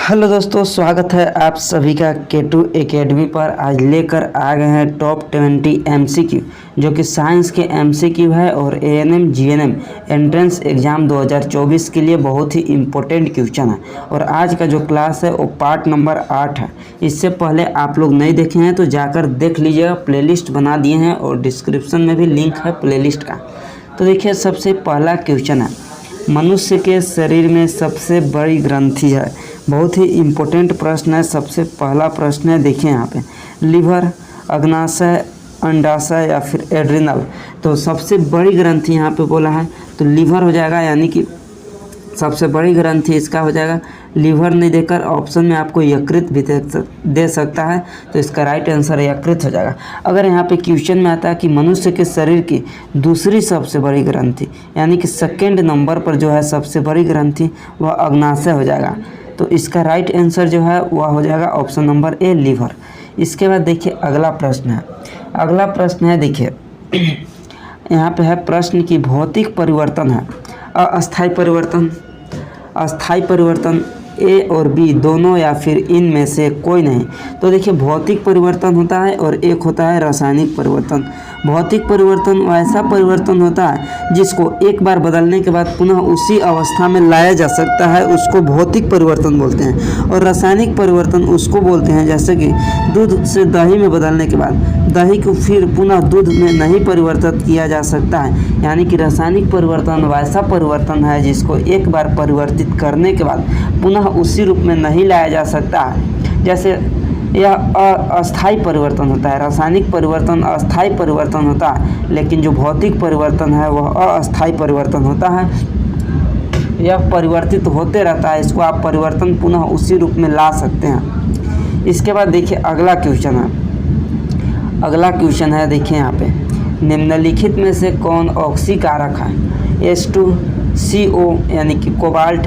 Hello दोस्तों, स्वागत है आप सभी का K2 एकेडमी पर। आज लेकर आ गए हैं टॉप 20 MCQ जो कि साइंस के MCQ है और ANM GNM एंट्रेंस एग्ज़ाम 2024 के लिए बहुत ही इम्पोर्टेंट क्वेश्चन है। और आज का जो क्लास है वो पार्ट नंबर 8 है। इससे पहले आप लोग नहीं देखे हैं तो जाकर देख लीजिएगा, प्लेलिस्ट बना दिए हैं और डिस्क्रिप्शन में भी लिंक है प्लेलिस्ट का। तो देखिए, सबसे पहला क्वेश्चन है, मनुष्य के शरीर में सबसे बड़ी ग्रंथि है। बहुत ही इम्पोर्टेंट प्रश्न है। सबसे पहला प्रश्न है, देखिए यहाँ पे, लिवर, अग्नाशय, अंडाशय या फिर एड्रिनल। तो सबसे बड़ी ग्रंथि यहाँ पे बोला है तो लिवर हो जाएगा, यानी कि सबसे बड़ी ग्रंथि इसका हो जाएगा। लिवर नहीं देकर ऑप्शन में आपको यकृत भी दे सकता है, तो इसका राइट आंसर यकृत हो जाएगा। अगर यहाँ पे क्वेश्चन में आता है कि मनुष्य के शरीर की दूसरी सबसे बड़ी ग्रंथि, यानी कि सेकंड नंबर पर जो है सबसे बड़ी ग्रंथि वह अग्नाशय हो जाएगा। तो इसका राइट आंसर जो है वह हो जाएगा ऑप्शन नंबर ए, लिवर। इसके बाद देखिए अगला प्रश्न है। अगला प्रश्न है, देखिए यहाँ पे है प्रश्न की भौतिक परिवर्तन है, अस्थायी परिवर्तन, अस्थायी परिवर्तन, ए और बी दोनों या फिर इनमें से कोई नहीं। तो देखिए, भौतिक परिवर्तन होता है और एक होता है रासायनिक परिवर्तन। भौतिक परिवर्तन वैसा परिवर्तन होता है जिसको एक बार बदलने के बाद पुनः उसी अवस्था में लाया जा सकता है, उसको भौतिक परिवर्तन बोलते हैं। और रासायनिक परिवर्तन उसको बोलते हैं जैसे कि दूध से दही में बदलने के बाद दही को फिर पुनः दूध में नहीं परिवर्तित किया जा सकता है। यानी कि रासायनिक परिवर्तन वैसा परिवर्तन है जिसको एक बार परिवर्तित करने के बाद पुनः उसी रूप में नहीं लाया जा सकता है। जैसे यह अस्थायी परिवर्तन होता है। रासायनिक परिवर्तन अस्थायी परिवर्तन होता है, लेकिन जो भौतिक परिवर्तन है वह अस्थायी परिवर्तन होता है। यह परिवर्तित होते रहता है, इसको आप परिवर्तन पुनः उसी रूप में ला सकते हैं। इसके बाद देखिए अगला क्वेश्चन है। अगला क्वेश्चन है, देखिए यहाँ पे, निम्नलिखित में से कौन ऑक्सीकारक है? H2CO यानी कि कोबाल्ट,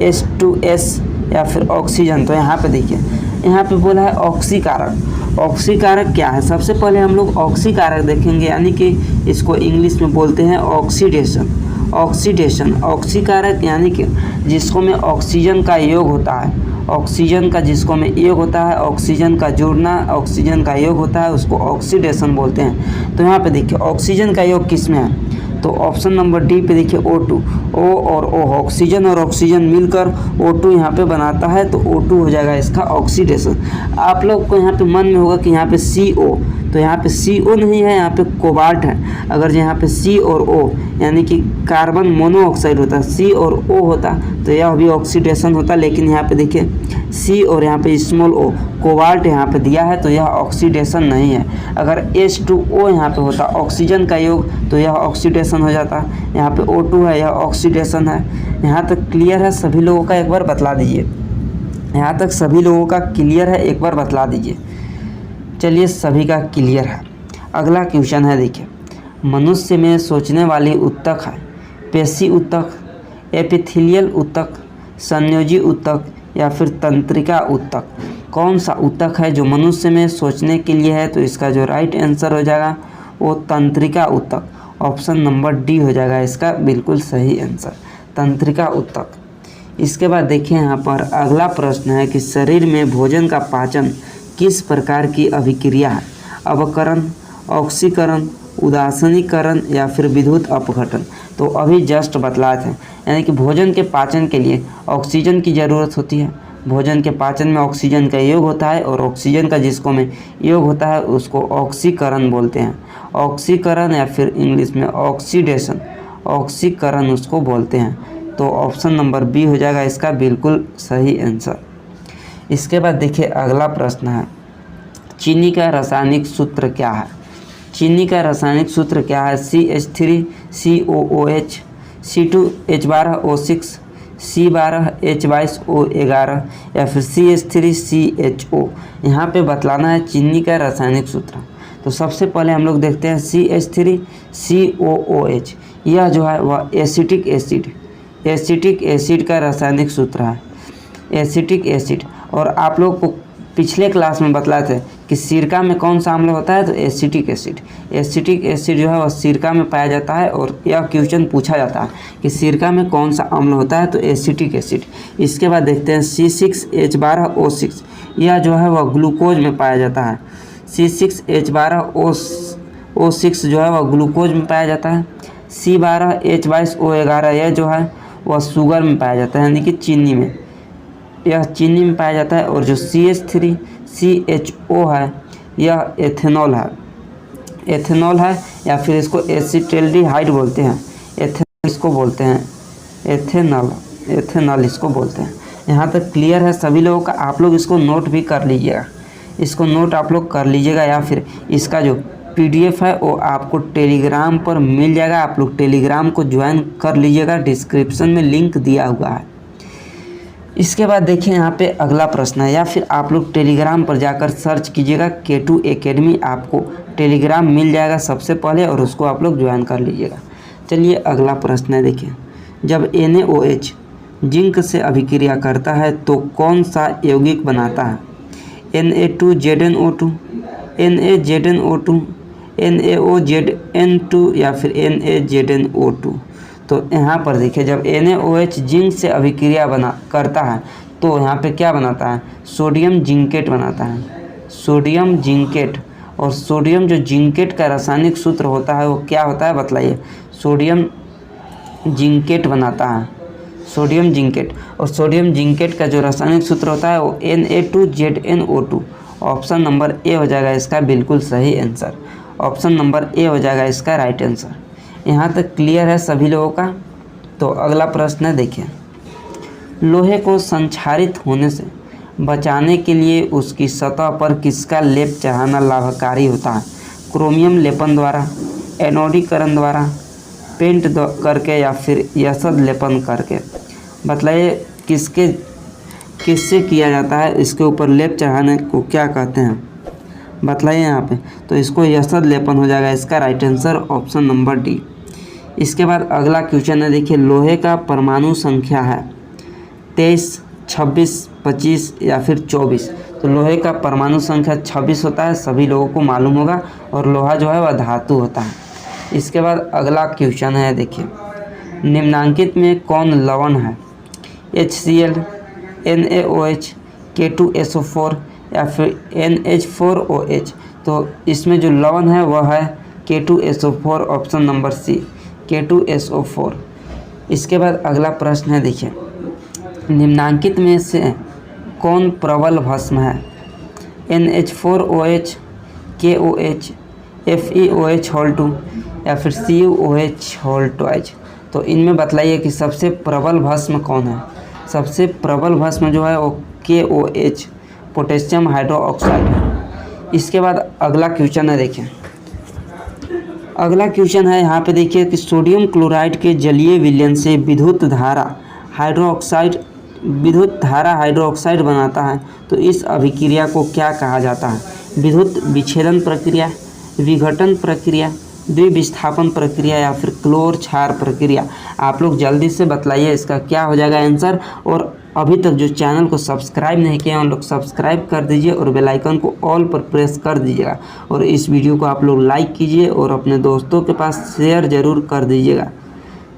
H2S या फिर ऑक्सीजन। तो यहाँ पे देखिए, यहाँ पे बोला है ऑक्सीकारक। ऑक्सीकारक क्या है? सबसे पहले हम लोग ऑक्सीकारक देखेंगे, यानी कि इसको इंग्लिश में बोलते हैं ऑक्सीडेशन। ऑक्सीडेशन, ऑक्सीकारक यानी कि जिसको में ऑक्सीजन का योग होता है, ऑक्सीजन का जिसको में योग होता है, ऑक्सीजन का जुड़ना, ऑक्सीजन का योग होता है, उसको ऑक्सीडेशन बोलते हैं। तो यहाँ पे देखिए ऑक्सीजन का योग किस में है? तो ऑप्शन नंबर डी पे देखिए O2, O और O, ऑक्सीजन और ऑक्सीजन मिलकर O2 यहाँ पे बनाता है, तो O2 हो जाएगा इसका ऑक्सीडेशन। आप लोग को यहाँ पे मन में होगा कि यहाँ पे CO, तो यहाँ पे CO नहीं है, यहाँ पे कोबाल्ट है। अगर यहाँ पे C और O यानी कि कार्बन मोनोऑक्साइड होता, C और O होता तो यह भी ऑक्सीडेशन होता, लेकिन यहाँ पे देखिए C और यहाँ पे स्मॉल o, कोबाल्ट यहाँ पे दिया है, तो यह ऑक्सीडेशन नहीं है। अगर H2O यहाँ पे होता ऑक्सीजन का योग, तो यह ऑक्सीडेशन हो जाता। यहाँ पे O2 है, यह ऑक्सीडेशन है। यहाँ तक क्लियर है सभी लोगों का? एक बार बतला दीजिए। यहाँ तक सभी लोगों का क्लियर है? एक बार बतला दीजिए। चलिए, सभी का क्लियर है। अगला क्वेश्चन है, देखिए, मनुष्य में सोचने वाली ऊतक है, पेशी ऊतक, एपिथेलियल ऊतक, संयोजी ऊतक या फिर तंत्रिका ऊतक। कौन सा ऊतक है जो मनुष्य में सोचने के लिए है? तो इसका जो राइट आंसर हो जाएगा वो तंत्रिका ऊतक, ऑप्शन नंबर डी हो जाएगा इसका बिल्कुल सही आंसर, तंत्रिका ऊतक। इसके बाद देखिए यहाँ पर अगला प्रश्न है कि शरीर में भोजन का पाचन किस प्रकार की अभिक्रिया है? अवकरण, ऑक्सीकरण, उदासीनीकरण या फिर विद्युत अपघटन। तो अभी जस्ट बतलाए थे, यानी कि भोजन के पाचन के लिए ऑक्सीजन की ज़रूरत होती है। भोजन के पाचन में ऑक्सीजन का योग होता है और ऑक्सीजन का जिसको में योग होता है उसको ऑक्सीकरण बोलते हैं। ऑक्सीकरण या फिर इंग्लिश में ऑक्सीडेशन, ऑक्सीकरण उसको बोलते हैं। तो ऑप्शन नंबर बी हो जाएगा इसका बिल्कुल सही आंसर। इसके बाद देखिए अगला प्रश्न है, चीनी का रासायनिक सूत्र क्या है? चीनी का रासायनिक सूत्र क्या है? CH3COOH, C2H12O6, C12H22O11 या फिर CH3CHO। यहाँ पे बतलाना है चीनी का रासायनिक सूत्र। तो सबसे पहले हम लोग देखते हैं CH3COOH। यह जो है वह एसिटिक एसिड, एसिटिक एसिड का रासायनिक सूत्र है, एसिटिक एसिड। और आप लोग को पिछले क्लास में बतलाए थे कि सिरका में कौन सा अम्ल होता है, तो एसिटिक एसिड। एसिटिक एसिड जो है वह सिरका में पाया जाता है और यह क्वेश्चन पूछा जाता है कि सिरका में कौन सा अम्ल होता है, तो एसिटिक एसिड। इसके बाद देखते हैं C6H12O6, यह जो है वह ग्लूकोज में पाया जाता है। C6H12O6 जो है वह ग्लूकोज में पाया जाता है। C12H22O11 यह जो है वह शुगर में पाया जाता है, यानी कि चीनी में, यह चीनी में पाया जाता है। और जो CH3CHO है यह एथेनॉल है, एथेनॉल है, या फिर इसको एसिटाल्डिहाइड बोलते हैं, एथेनॉल इसको बोलते हैं, एथेनॉल इसको बोलते हैं। यहाँ तक क्लियर है सभी लोगों का? आप लोग इसको नोट भी कर लीजिएगा, इसको नोट आप लोग कर लीजिएगा, या फिर इसका जो PDF है वो आपको टेलीग्राम पर मिल जाएगा। आप लोग टेलीग्राम को ज्वाइन कर लीजिएगा, डिस्क्रिप्शन में लिंक दिया हुआ है। इसके बाद देखिए यहाँ पे अगला प्रश्न है, या फिर आप लोग टेलीग्राम पर जाकर सर्च कीजिएगा K2 एकेडमी, आपको टेलीग्राम मिल जाएगा सबसे पहले और उसको आप लोग ज्वाइन कर लीजिएगा। चलिए अगला प्रश्न है, देखिए जब NaOH जिंक से अभिक्रिया करता है तो कौन सा यौगिक बनाता है? Na2ZnO2, NaZnO2, NaOZn2 या फिर NaZnO2। तो यहाँ पर देखिए जब NaOH जिंक से अभिक्रिया करता है तो यहाँ पे क्या बनाता है? सोडियम जिंकेट बनाता है, सोडियम जिंकेट। और सोडियम जो जिंकेट का रासायनिक सूत्र होता है वो क्या होता है बताइए? सोडियम जिंकेट बनाता है, सोडियम जिंकेट। और सोडियम जिंकेट का जो रासायनिक सूत्र होता है वो Na2ZnO2। ऑप्शन नंबर ए हो जाएगा इसका बिल्कुल सही आंसर, ऑप्शन नंबर ए हो जाएगा इसका राइट आंसर। यहाँ तक क्लियर है सभी लोगों का? तो अगला प्रश्न है, देखिए लोहे को संक्षारित होने से बचाने के लिए उसकी सतह पर किसका लेप चढ़ाना लाभकारी होता है? क्रोमियम लेपन द्वारा, एनोडीकरण द्वारा, पेंट करके, या फिर यशद लेपन करके। बताइए किससे किया जाता है? इसके ऊपर लेप चढ़ाने को क्या कहते हैं बताइए यहाँ पे? तो इसको यशद लेपन हो जाएगा इसका right answer, option number D. इसके बाद अगला क्वेश्चन है, देखिए लोहे का परमाणु संख्या है 23, 26, 25 या फिर 24। तो लोहे का परमाणु संख्या 26 होता है, सभी लोगों को मालूम होगा, और लोहा जो है वह धातु होता है। इसके बाद अगला क्वेश्चन है, देखिए निम्नांकित में कौन लवण है? HCl, NaOH, K2SO4 या फिर NH4OH। तो इसमें जो लवण है वह है K2SO4, option number C, K2SO4। इसके बाद अगला प्रश्न है, देखिए निम्नांकित में से कौन प्रबल भस्म है? NH4OH, KOH, FeOH2 या फिर CuOH2। तो इनमें बतलाइए कि सबसे प्रबल भस्म कौन है? सबसे प्रबल भस्म जो है वो KOH, पोटेशियम हाइड्रोक्साइड है। इसके बाद अगला क्वेश्चन है, देखिए अगला क्वेश्चन है यहाँ पे देखिए कि सोडियम क्लोराइड के जलीय विलयन से विद्युत धारा हाइड्रोक्साइड बनाता है, तो इस अभिक्रिया को क्या कहा जाता है? विद्युत विच्छेदन प्रक्रिया, विघटन प्रक्रिया, द्विविस्थापन प्रक्रिया या फिर क्लोर क्षार प्रक्रिया। आप लोग जल्दी से बतलाइए इसका क्या हो जाएगा आंसर। और अभी तक जो चैनल को सब्सक्राइब नहीं किया उन लोग सब्सक्राइब कर दीजिए और बेल आइकन को ऑल पर प्रेस कर दीजिएगा। और इस वीडियो को आप लोग लाइक कीजिए और अपने दोस्तों के पास शेयर ज़रूर कर दीजिएगा।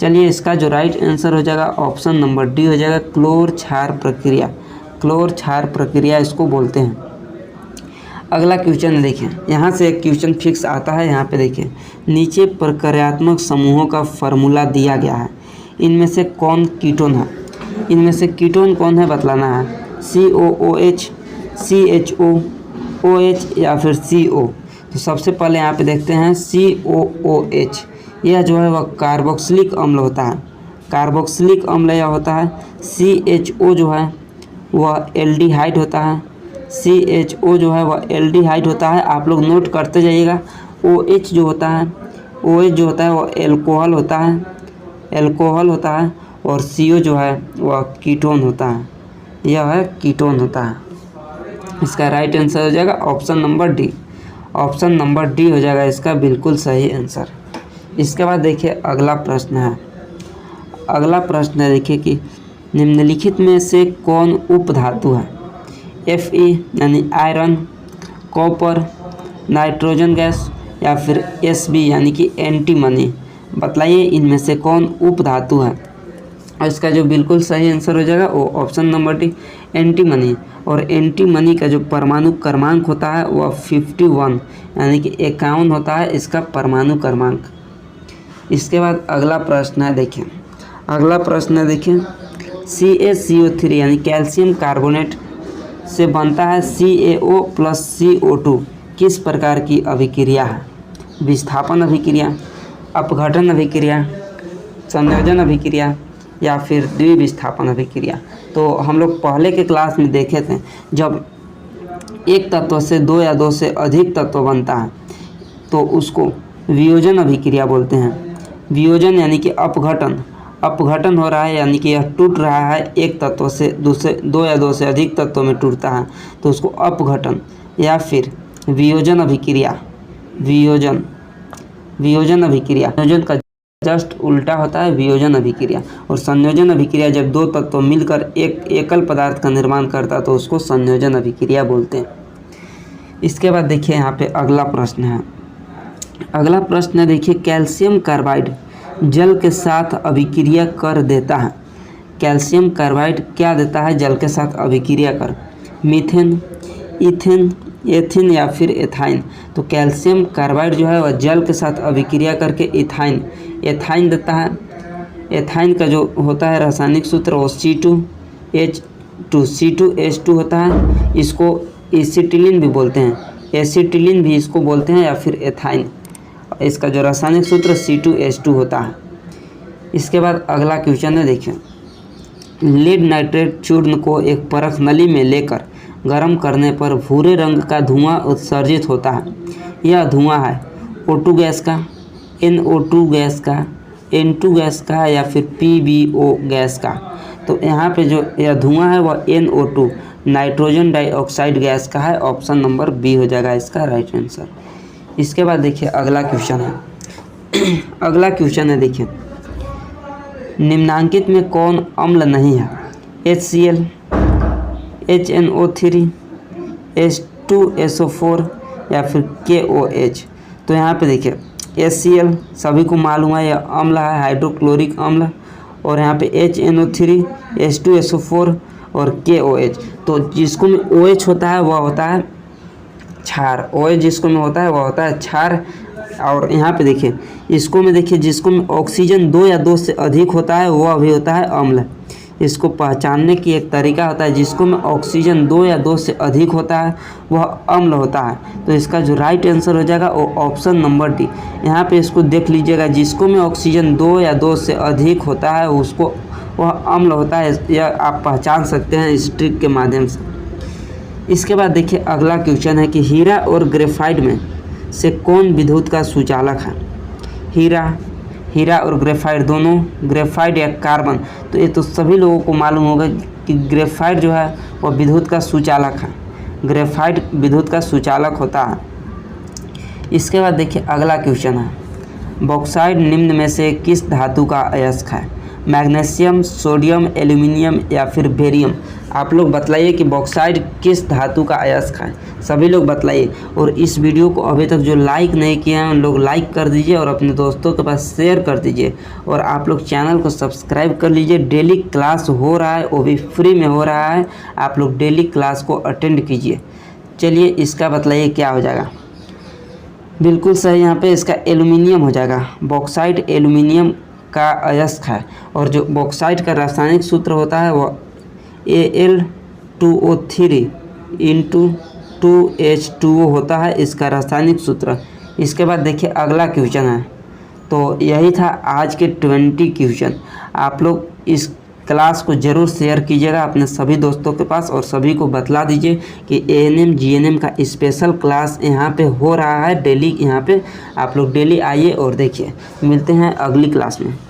चलिए इसका जो राइट आंसर हो जाएगा ऑप्शन नंबर डी हो जाएगा, क्लोर क्षार प्रक्रिया। क्लोर क्षार प्रक्रिया इसको बोलते हैं। अगला क्वेश्चन देखिए, यहाँ से एक क्वेश्चन फिक्स आता है। यहाँ पे देखिए नीचे प्रक्रियात्मक समूहों का फार्मूला दिया गया है, इनमें से कौन कीटोन है? इनमें से कीटोन कौन है बतलाना है? COOH, CHO, OH या फिर CO। तो सबसे पहले यहाँ पे देखते हैं COOH। यह जो है वह कार्बोक्सिलिक अम्ल होता है, कार्बोक्सिलिक अम्ल यह होता है। CHO जो है वह एल्डिहाइड होता है, CHO जो है वह एल्डिहाइड होता है। आप लोग नोट करते जाइएगा। OH जो होता है वह एल्कोहल होता है, और CO जो है वह कीटोन होता है, यह है कीटोन होता है। इसका राइट आंसर हो जाएगा option number D, option number D हो जाएगा इसका बिल्कुल सही आंसर। इसके बाद देखिए अगला प्रश्न है, देखिए कि निम्नलिखित में से कौन उपधातु है? Fe यानी आयरन, कॉपर, नाइट्रोजन गैस या फिर Sb यानी कि एंटीमनी। बतलाइए इनमें से कौन उपधातु है। और इसका जो बिल्कुल सही आंसर हो जाएगा वो ऑप्शन नंबर डी एंटीमनी। और एंटीमनी का जो परमाणु क्रमांक होता है वह 51 यानी कि 51 होता है इसका परमाणु क्रमांक। इसके बाद अगला प्रश्न है, देखिए अगला प्रश्न है, देखिए CaCO3 यानी कैल्शियम कार्बोनेट से बनता है CaO प्लस CO2 किस प्रकार की अभिक्रिया है। विस्थापन अभिक्रिया, अपघटन अभिक्रिया, संयोजन अभिक्रिया या फिर द्विविस्थापन अभिक्रिया। तो हम लोग पहले के क्लास में देखे थे जब एक तत्व से दो या दो से अधिक तत्व बनता है तो उसको वियोजन अभिक्रिया बोलते हैं। वियोजन यानी कि अपघटन हो रहा है यानी कि यह टूट रहा है एक तत्व से दूसरे दो या दो से अधिक तत्वों में टूटता है तो उसको अपघटन या फिर वियोजन अभिक्रिया। वियोजन अभिक्रिया संयोजन का जस्ट उल्टा होता है वियोजन अभिक्रिया। और संयोजन अभिक्रिया जब दो तत्व मिलकर एक एकल पदार्थ का निर्माण करता है तो उसको संयोजन अभिक्रिया बोलते हैं। इसके बाद देखिए यहाँ पे अगला प्रश्न है। अगला प्रश्न है, देखिए कैल्शियम कार्बाइड जल के साथ अभिक्रिया कर देता है। कैल्शियम कार्बाइड क्या देता है जल के साथ अभिक्रिया कर? मीथेन, इथेन, एथिन या फिर एथाइन। तो कैल्शियम कार्बाइड जो है वह जल के साथ अभिक्रिया करके एथाइन देता है। एथाइन का जो होता है रासायनिक सूत्र वो C2H2 होता है। इसको एसिटिलीन भी बोलते हैं, एसिटिलीन भी इसको बोलते हैं या फिर एथाइन। इसका जो रासायनिक सूत्र C2H2 होता है। इसके बाद अगला क्वेश्चन है, देखिए लीड नाइट्रेट चूर्ण को एक परख नली में लेकर गर्म करने पर भूरे रंग का धुआं उत्सर्जित होता है। यह धुआं है O2 गैस का, NO2 गैस का, N2 गैस का या फिर PbO गैस का। तो यहाँ पे जो यह धुआं है वह NO2 नाइट्रोजन डाइऑक्साइड गैस का है। ऑप्शन नंबर बी हो जाएगा इसका राइट आंसर। इसके बाद देखिए अगला क्वेश्चन है। अगला क्वेश्चन है, देखिए निम्नांकित में कौन अम्ल नहीं है? HCl, HNO3, H2SO4 या फिर KOH। तो यहाँ पे देखिए HCl सभी को मालूम है यह अम्ल है, हाइड्रोक्लोरिक अम्ल। और यहाँ पे HNO3, H2SO4 और KOH। तो जिसको में OH होता है वह होता है क्षार। OH जिसको में होता है वह होता है क्षार। और यहाँ पे देखिए इसको में देखिए जिसको में ऑक्सीजन 2 या 2 से अधिक होता है वह भी होता है अम्ल। इसको पहचानने की एक तरीका होता है, जिसको में ऑक्सीजन 2 या 2 से अधिक होता है वह अम्ल होता है। तो इसका जो राइट आंसर हो जाएगा वो ऑप्शन नंबर डी। यहाँ पे इसको देख लीजिएगा, जिसको में ऑक्सीजन 2 या 2 से अधिक होता है उसको वह अम्ल होता है। यह आप पहचान सकते हैं इस ट्रिक के माध्यम से। इसके बाद देखिए अगला क्वेश्चन है कि हीरा और ग्रेफाइट में से कौन विद्युत का सुचालक है? हीरा और ग्रेफाइट दोनों, ग्रेफाइट या कार्बन। तो ये तो सभी लोगों को मालूम होगा कि ग्रेफाइट जो है वह विद्युत का सुचालक है। ग्रेफाइट विद्युत का सुचालक होता है। इसके बाद देखिए अगला क्वेश्चन है, बॉक्साइट निम्न में से किस धातु का अयस्क है? मैग्नीशियम, सोडियम, एल्यूमिनियम या फिर बेरियम। आप लोग बतलाइए कि बॉक्साइट किस धातु का अयस्क है, सभी लोग बतलाइए। और इस वीडियो को अभी तक जो लाइक नहीं किए हैं उन लोग लाइक कर दीजिए और अपने दोस्तों के पास शेयर कर दीजिए। और आप लोग चैनल को सब्सक्राइब कर लीजिए। डेली क्लास हो रहा है, वो भी फ्री में हो रहा है। आप लोग डेली क्लास को अटेंड कीजिए। चलिए इसका बतलाइए क्या हो जाएगा। बिल्कुल सही, यहाँ पे इसका एल्यूमिनियम हो जाएगा। बॉक्साइट एल्यूमिनियम का अयस्क है। और जो बॉक्साइट का रासायनिक सूत्र होता है वो Al2O3 इंटू 2H2O होता है इसका रासायनिक सूत्र। इसके बाद देखिए अगला क्वेश्चन है। तो यही था आज के 20 क्वेश्चन। आप लोग इस क्लास को ज़रूर शेयर कीजिएगा अपने सभी दोस्तों के पास और सभी को बतला दीजिए कि ANM GNM का स्पेशल क्लास यहाँ पे हो रहा है डेली। यहाँ पे आप लोग डेली आइए और देखिए। मिलते हैं अगली क्लास में।